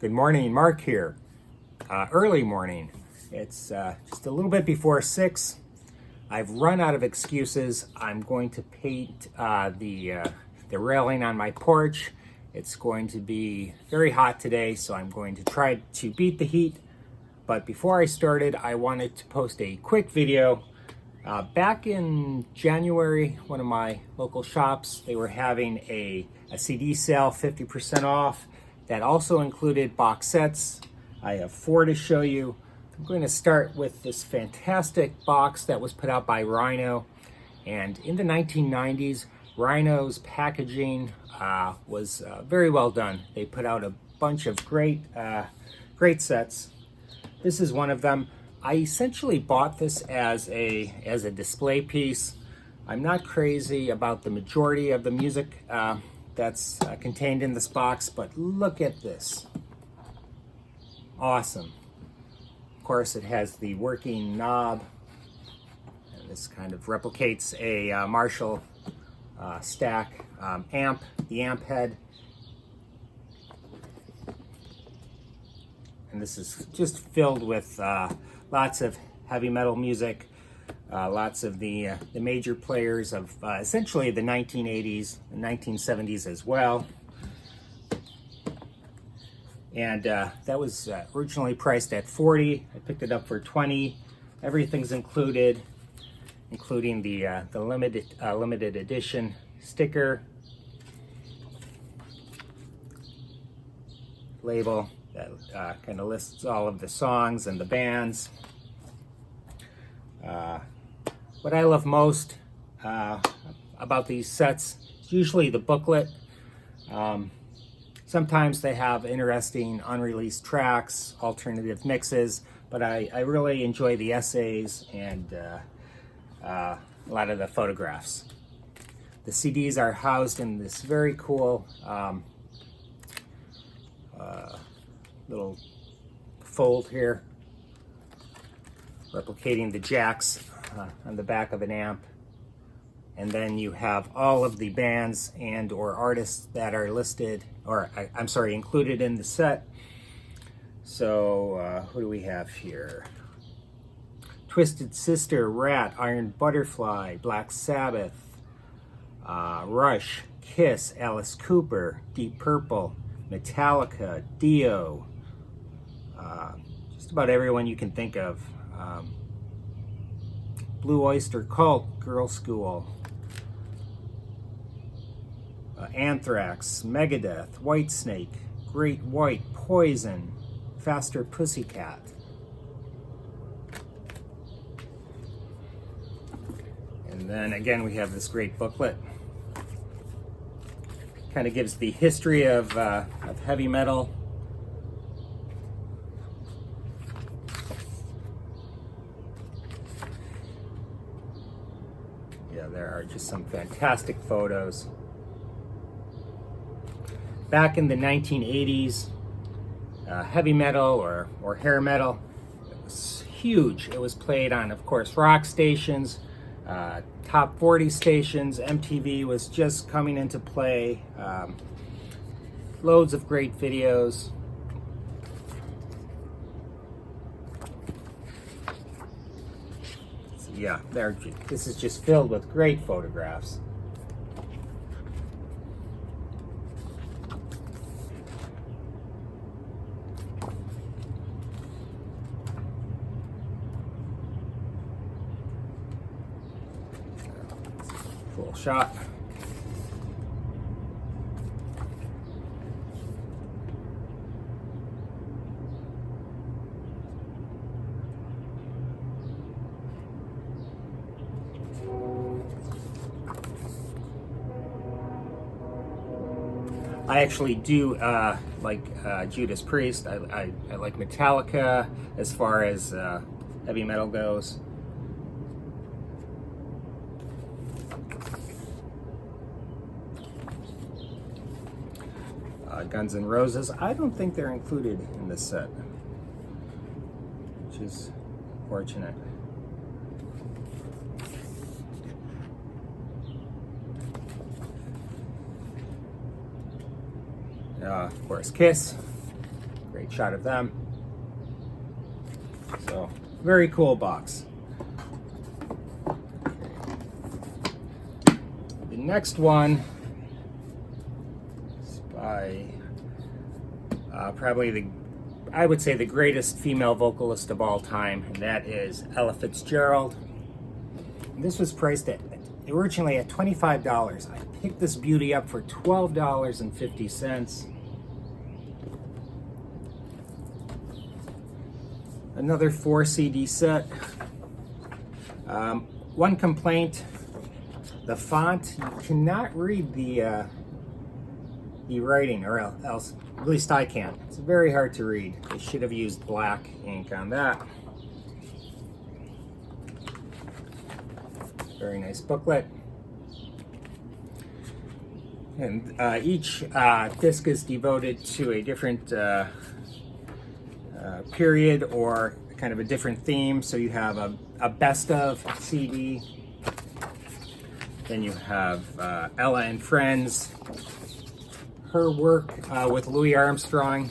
Good morning, Mark here. Early morning. It's just a little bit before 6. I've run out of excuses. I'm going to paint the railing on my porch. It's going to be very hot today, so I'm going to try to beat the heat. But before I started, I wanted to post a quick video. Back in January, one of my local shops, they were having a CD sale, 50% off. That also included box sets. I have 4 to show you. I'm going to start with this fantastic box that was put out by Rhino. And in the 1990s, Rhino's packaging was very well done. They put out a bunch of great sets. This is one of them. I essentially bought this as a display piece. I'm not crazy about the majority of the music that's contained in this box, but look at this. Awesome. Of course, it has the working knob, and this kind of replicates a Marshall stack amp, the amp head. And this is just filled with lots of heavy metal music, lots of the major players of essentially the 1980s and 1970s as well. And that was originally priced at $40. I picked it up for $20. Everything's included, including the limited edition sticker, label that kind of lists all of the songs and the bands. What I love most about these sets is usually the booklet. Sometimes they have interesting unreleased tracks, alternative mixes, but I really enjoy the essays and a lot of the photographs. The CDs are housed in this very cool little fold here, replicating the jacks on the back of an amp. And then you have all of the bands and or artists that are listed, or I'm sorry, included in the set. So who do we have here? Twisted Sister, Rat, Iron Butterfly, Black Sabbath, Rush, Kiss, Alice Cooper, Deep Purple, Metallica, Dio, just about everyone you can think of. Blue Oyster Cult, Girl School, Anthrax, Megadeth, Whitesnake, Great White, Poison, Faster Pussycat. And then again we have this great booklet. Kind of gives the history of heavy metal. Yeah, there are just some fantastic photos. Back in the 1980s, heavy metal or hair metal, it was huge. It was played on, of course, rock stations, top 40 stations. MTV was just coming into play. Loads of great videos. So yeah, this is just filled with great photographs. Full shot. I actually do like Judas Priest. I like Metallica as far as heavy metal goes. Guns N' Roses. I don't think they're included in this set, which is fortunate. Of course, Kiss. Great shot of them. So, very cool box. The next one is by probably I would say the greatest female vocalist of all time, and that is Ella Fitzgerald. And this was priced at originally at $25. I picked this beauty up for $12.50. Another 4 CD set. One complaint: the font, you cannot read the writing, or else, at least I can't. It's very hard to read. They should have used black ink on that. Very nice booklet. And each disc is devoted to a different period or kind of a different theme. So you have a best of CD. Then you have Ella and Friends. Her work with Louis Armstrong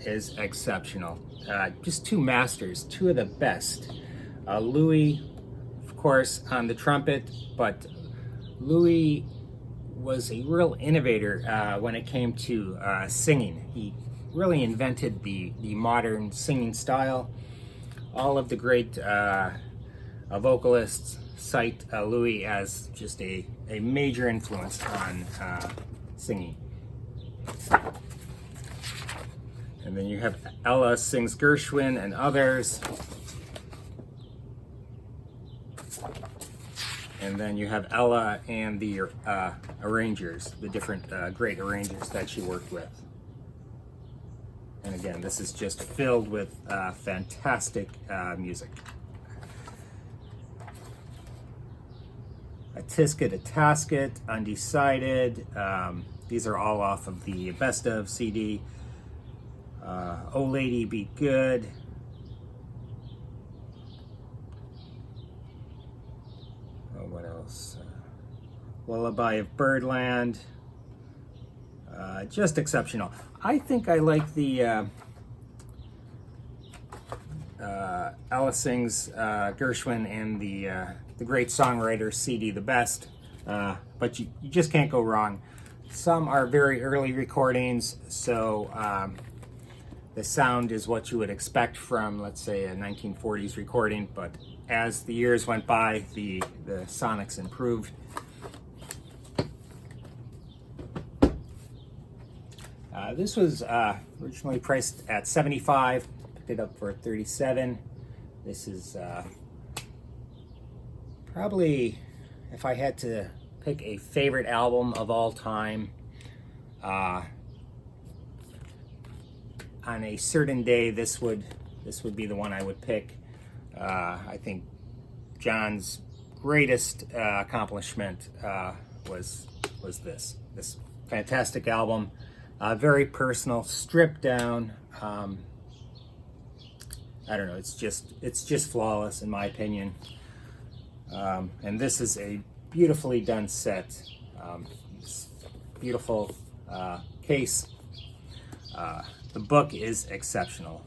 is exceptional. Just two masters, two of the best. Louis, of course, on the trumpet, but Louis was a real innovator when it came to singing. He really invented the modern singing style. All of the great vocalists cite Louis as just a major influence on singing. And then you have Ella Sings Gershwin and Others. And then you have Ella and the arrangers, the different great arrangers that she worked with. And again, this is just filled with fantastic music. A Tisket, a Tasket, Undecided. These are all off of the Best of CD. Oh Lady Be Good. Oh, what else? Lullaby of Birdland. Just exceptional. I think I like the Ella Sings Gershwin and the Great Songwriter CD the best, but you just can't go wrong. Some are very early recordings, so the sound is what you would expect from, let's say, a 1940s recording, but as the years went by, the sonics improved. This was originally priced at $75, picked it up for $37. This is probably, if I had to pick a favorite album of all time, on a certain day, this would be the one I would pick. I think John's greatest accomplishment was this fantastic album. Very personal, stripped down. I don't know. It's just flawless in my opinion. And this is a beautifully done set. Beautiful case. The book is exceptional.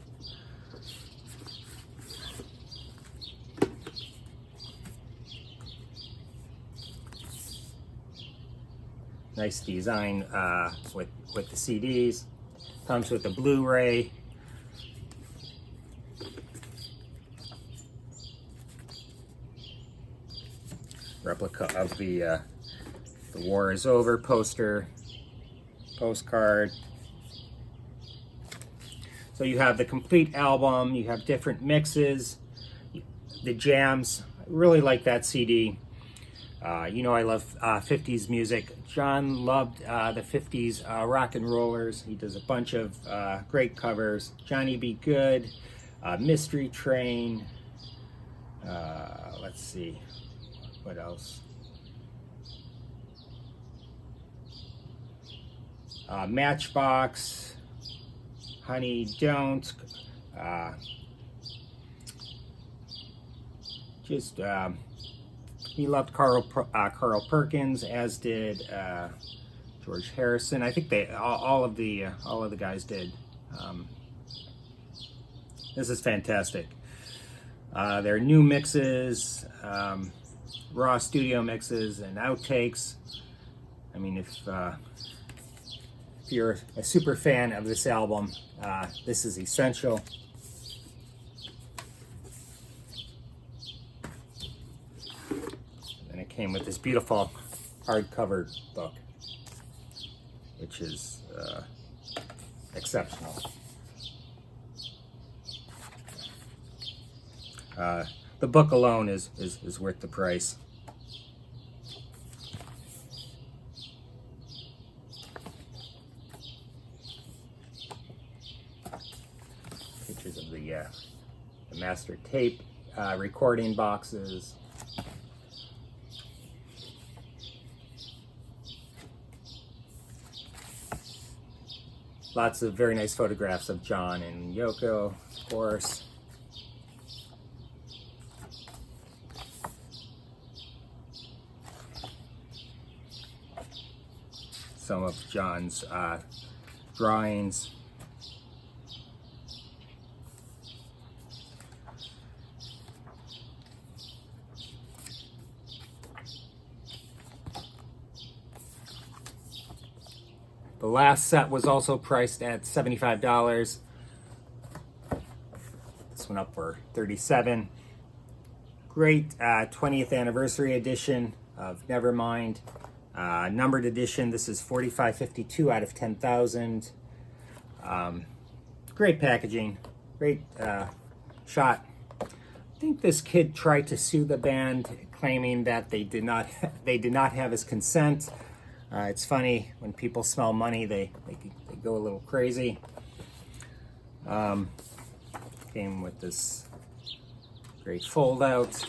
Nice design with the CDs. Comes with a Blu-ray. Replica of the War Is Over poster, postcard. So you have the complete album, you have different mixes, the jams. I really like that CD. You know I love 50s music. John loved the 50s rock and rollers. He does a bunch of great covers. Johnny Be Good, Mystery Train, let's see, what else? Matchbox, Honey Don't, he loved Carl Perkins, as did George Harrison. I think all of the guys did. This is fantastic. There are new mixes, raw studio mixes, and outtakes. I mean, if you're a super fan of this album, this is essential. And it came with this beautiful hardcover book, which is exceptional. The book alone is worth the price. Pictures of the master tape recording boxes. Lots of very nice photographs of John and Yoko, of course. Some of John's drawings. The last set was also priced at $75. This one up for $37. Great 20th anniversary edition of Nevermind. Numbered edition. This is 4552 out of 10,000. Great packaging. Great shot. I think this kid tried to sue the band, claiming that they did not have his consent. It's funny, when people smell money, they go a little crazy. Came with this great fold out.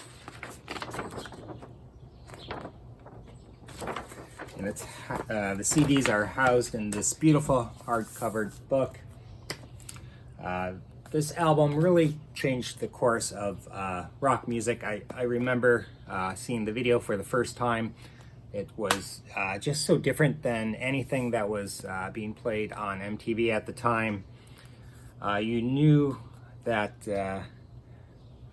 And it's the CDs are housed in this beautiful hardcover book. This album really changed the course of rock music. I remember seeing the video for the first time. It was just so different than anything that was being played on MTV at the time. You knew that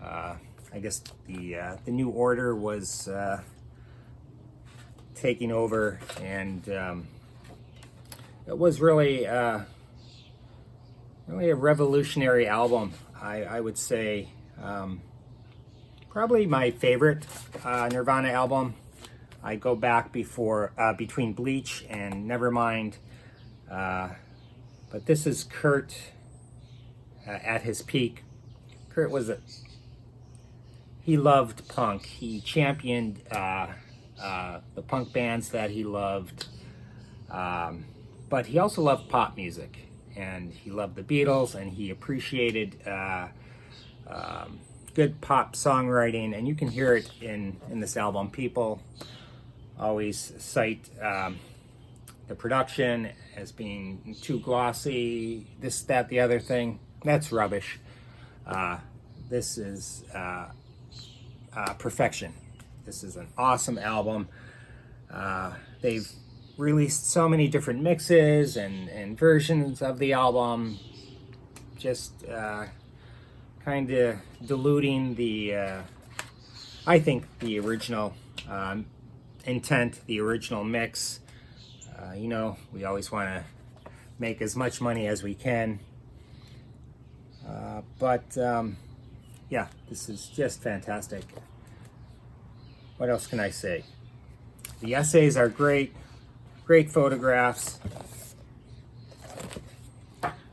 I guess the New Order was taking over, and it was really a revolutionary album. I would say probably my favorite Nirvana album. I go back between Bleach and Nevermind, but this is Kurt at his peak. Kurt he loved punk. He championed the punk bands that he loved, but he also loved pop music, and he loved the Beatles, and he appreciated good pop songwriting, and you can hear it in this album. People always cite the production as being too glossy, this, that, the other thing. That's rubbish. This is perfection. This is an awesome album. They've released so many different mixes and versions of the album, just kind of diluting I think the original intent, the original mix. You know, we always want to make as much money as we can. Yeah, this is just fantastic. What else can I say? The essays are great, great photographs.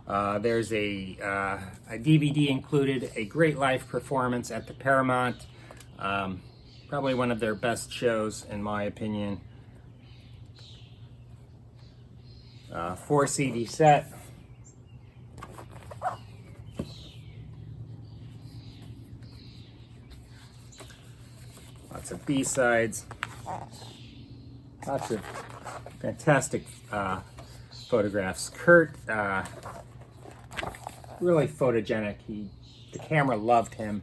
There's a DVD included, a great live performance at the Paramount. Probably one of their best shows, in my opinion. 4 CD set. Lots of B-sides. Lots of fantastic photographs. Kurt, really photogenic. The camera loved him.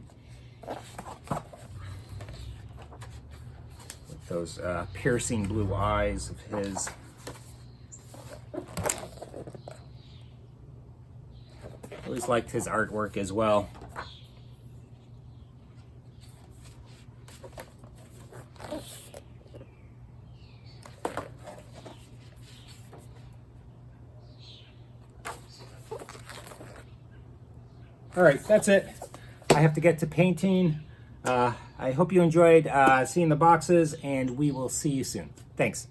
With those piercing blue eyes of his. Always liked his artwork as well. All right, that's it. I have to get to painting. I hope you enjoyed seeing the boxes, and we will see you soon. Thanks.